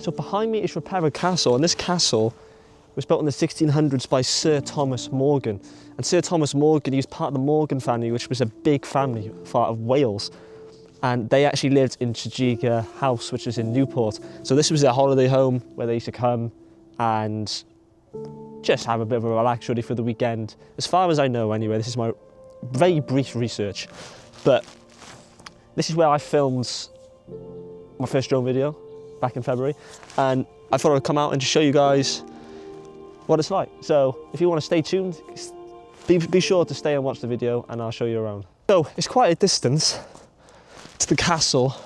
So behind me is Ruperra Castle, and this castle was built in the 1600s by Sir Thomas Morgan. And Sir Thomas Morgan, he was part of the Morgan family, which was a big family part of Wales. And they actually lived in Tregear House, which is in Newport. So this was their holiday home where they used to come and just have a bit of a relax really for the weekend. As far as I know anyway, this is my very brief research, but this is where I filmed my first drone video back in February. And I thought I'd come out and just show you guys what it's like. So if you want to stay tuned, be sure to stay and watch the video and I'll show you around. So it's quite a distance to the castle.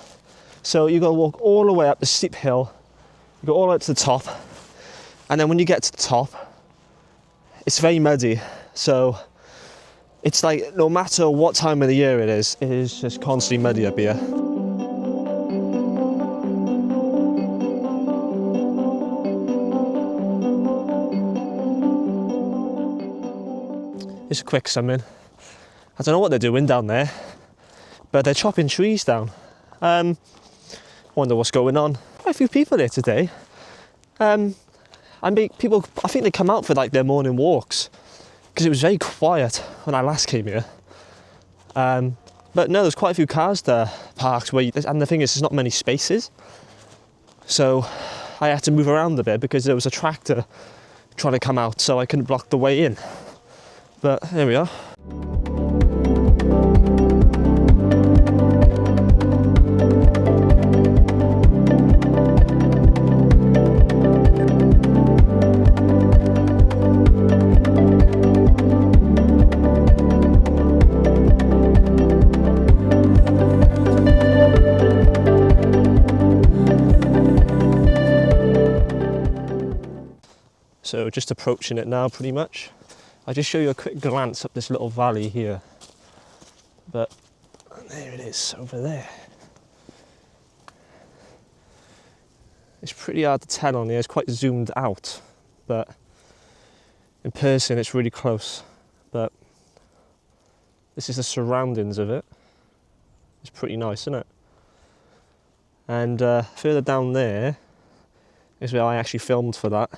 So you got to walk all the way up the steep hill, you go all the way up to the top, and then when you get to the top, it's very muddy. So it's like no matter what time of the year it is just constantly muddy up here. It's a quick summon. I don't know what they're doing down there, but they're chopping trees down. I wonder what's going on. Quite a few people here today. I think they come out for like their morning walks because it was very quiet when I last came here. But no, there's quite a few cars there parked and the thing is, there's not many spaces. So I had to move around a bit because there was a tractor trying to come out, so I couldn't block the way in. But there we are. So just approaching it now pretty much. I'll just show you a quick glance up this little valley here. But there it is over there. It's pretty hard to tell on here, it's quite zoomed out, but in person it's really close. But this is the surroundings of it. It's pretty nice, isn't it? And further down there is where I actually filmed for that.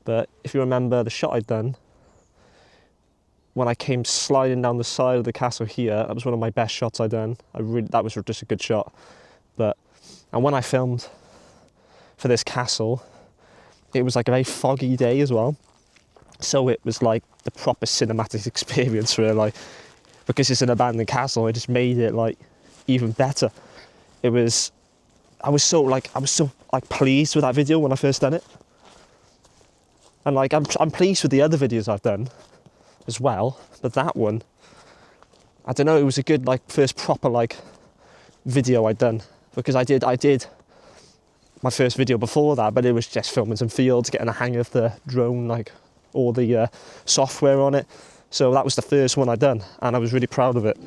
But if you remember the shot I'd done, when I came sliding down the side of the castle here, that was one of my best shots I'd done. That was just a good shot. And when I filmed for this castle, it was like a very foggy day as well. So it was like the proper cinematic experience really, because it's an abandoned castle, it just made it like even better. I was so pleased with that video when I first done it. And like I'm pleased with the other videos I've done as well, but that one, I don't know, it was a good like first proper like video I'd done, because I did my first video before that, but it was just filming some fields, getting a hang of the drone, like all the software on it. So that was the first one I'd done, and I was really proud of it.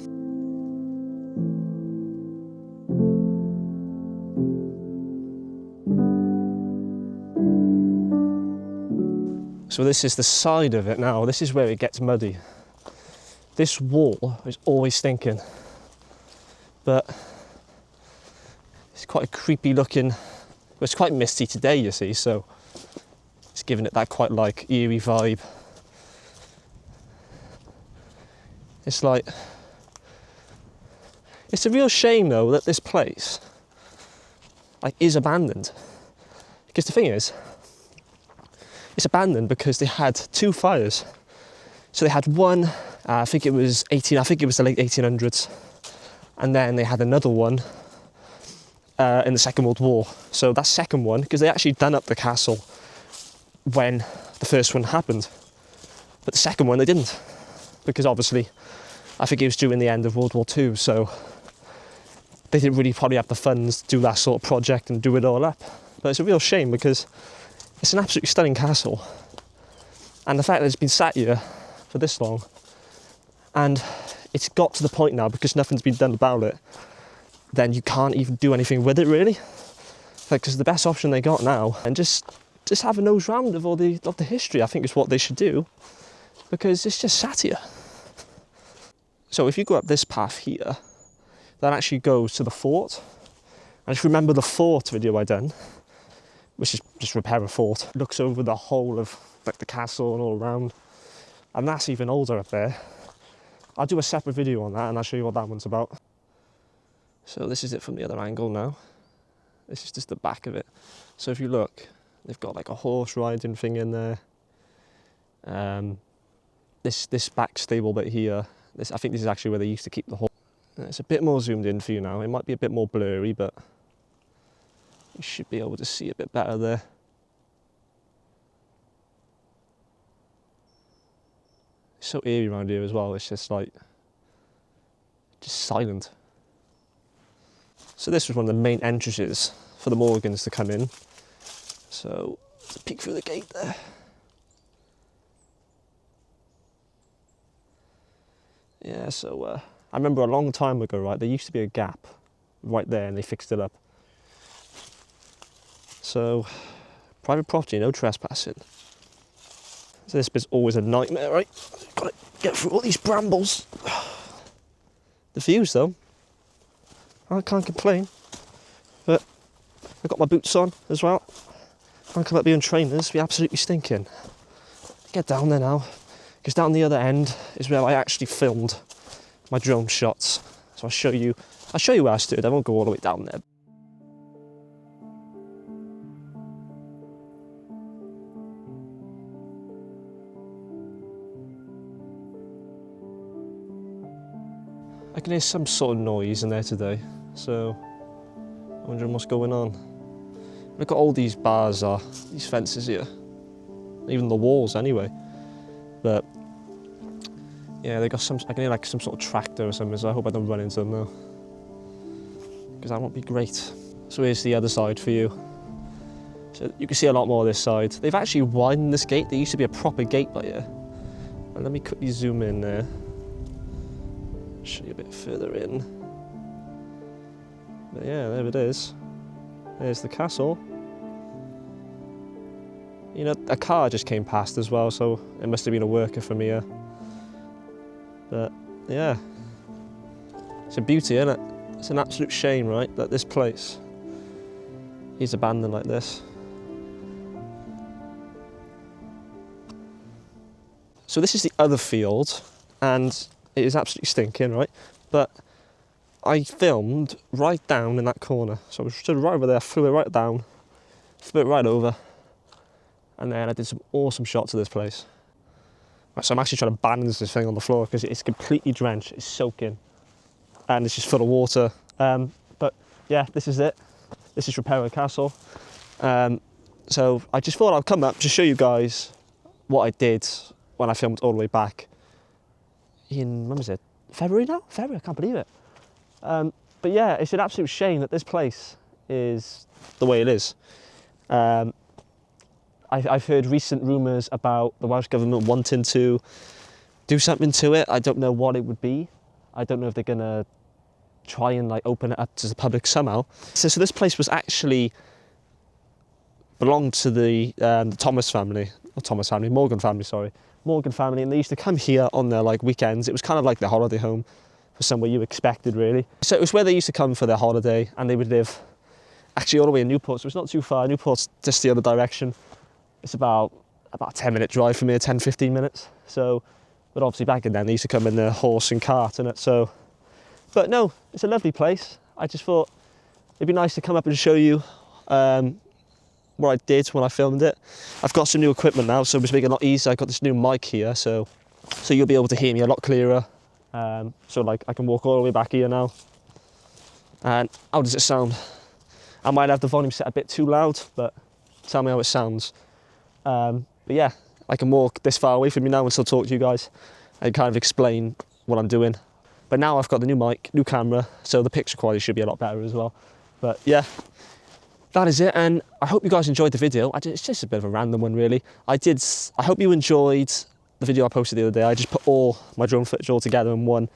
So this is the side of it now. This is where it gets muddy. This wall is always stinking, but it's quite a creepy looking, well, it's quite misty today, you see, so it's giving it that quite like eerie vibe. It's like, it's a real shame though that this place like is abandoned, because the thing is, it's abandoned because they had two fires. So they had one, I think it was the late 1800s, and then they had another one in the Second World War. So that second one, because they actually done up the castle when the first one happened, but the second one they didn't, because obviously I think it was during the end of World War II, so they didn't really probably have the funds to do that sort of project and do it all up. But it's a real shame because it's an absolutely stunning castle, and the fact that it's been sat here for this long, and it's got to the point now because nothing's been done about it, then you can't even do anything with it really. Because the best option they got now, and just have a nose round of all the history, I think is what they should do, because it's just sat here. So if you go up this path here, that actually goes to the fort. And if you remember the fort video I done, which is just Ruperra Fort. It looks over the whole of like the castle and all around, and that's even older up there. I'll do a separate video on that and I'll show you what that one's about. So this is it from the other angle now. This is just the back of it. So if you look, they've got like a horse riding thing in there. This back stable bit here, I think this is actually where they used to keep the horse. It's a bit more zoomed in for you now. It might be a bit more blurry, but you should be able to see a bit better there. It's so eerie around here as well. It's just like, just silent. So this was one of the main entrances for the Morgans to come in. So let's peek through the gate there. Yeah, so I remember a long time ago, right, there used to be a gap right there and they fixed it up. So, private property, no trespassing. So this bit's always a nightmare, right? Gotta get through all these brambles. The views though, I can't complain. But I've got my boots on as well. Can't come up here in trainers, be absolutely stinking. Get down there now, because down the other end is where I actually filmed my drone shots. So I'll show you where I stood. I won't go all the way down there. I can hear some sort of noise in there today, so I'm wondering what's going on. Look at all these bars are, these fences here. Even the walls anyway. But yeah, they got some, I can hear like some sort of tractor or something, so I hope I don't run into them though. Because that won't be great. So here's the other side for you. So you can see a lot more this side. They've actually widened this gate. There used to be a proper gate by here. And let me quickly zoom in there. Show you a bit further in. But yeah, there it is. There's the castle. You know, a car just came past as well, so it must have been a worker from here. But yeah, it's a beauty, isn't it? It's an absolute shame, right, that this place is abandoned like this. So this is the other field, and it is absolutely stinking, right? But I filmed right down in that corner. So I was stood right over there, flew it right down, flew it right over, and then I did some awesome shots of this place. Right, so I'm actually trying to balance this thing on the floor because it's completely drenched, it's soaking, and it's just full of water. But yeah, this is it. This is Ruperra Castle. So I just thought I'd come up to show you guys what I did when I filmed all the way back in, when was it? February now? February, I can't believe it. But yeah, it's an absolute shame that this place is the way it is. I've heard recent rumours about the Welsh government wanting to do something to it. I don't know what it would be. I don't know if they're going to try and like open it up to the public somehow. So this place was actually belonged to the Thomas family, not Thomas family, Morgan family, sorry. Morgan family, and they used to come here on their like weekends. It was kind of like their holiday home for somewhere you expected, really. So it was where they used to come for their holiday, and they would live actually all the way in Newport, so it's not too far. Newport's just the other direction. It's about a 10-minute drive from here, 10, 15 minutes. So, but obviously back in then, they used to come in their horse and cart and it, so. But no, it's a lovely place. I just thought it'd be nice to come up and show you what I did when I filmed it. I've got some new equipment now, so it's making it a lot easier. I've got this new mic here, so you'll be able to hear me a lot clearer. So like I can walk all the way back here now. And how does it sound? I might have the volume set a bit too loud, but tell me how it sounds. But yeah, I can walk this far away from you now and still talk to you guys and kind of explain what I'm doing. But now I've got the new mic, new camera, so the picture quality should be a lot better as well. But yeah, that is it, and I hope you guys enjoyed the video. It's just a bit of a random one, really. I hope you enjoyed the video I posted the other day. I just put all my drone footage all together in one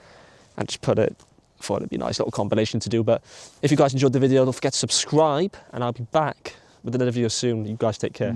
and just put it. I thought it'd be a nice little combination to do. But if you guys enjoyed the video, don't forget to subscribe, and I'll be back with another video soon. You guys take care.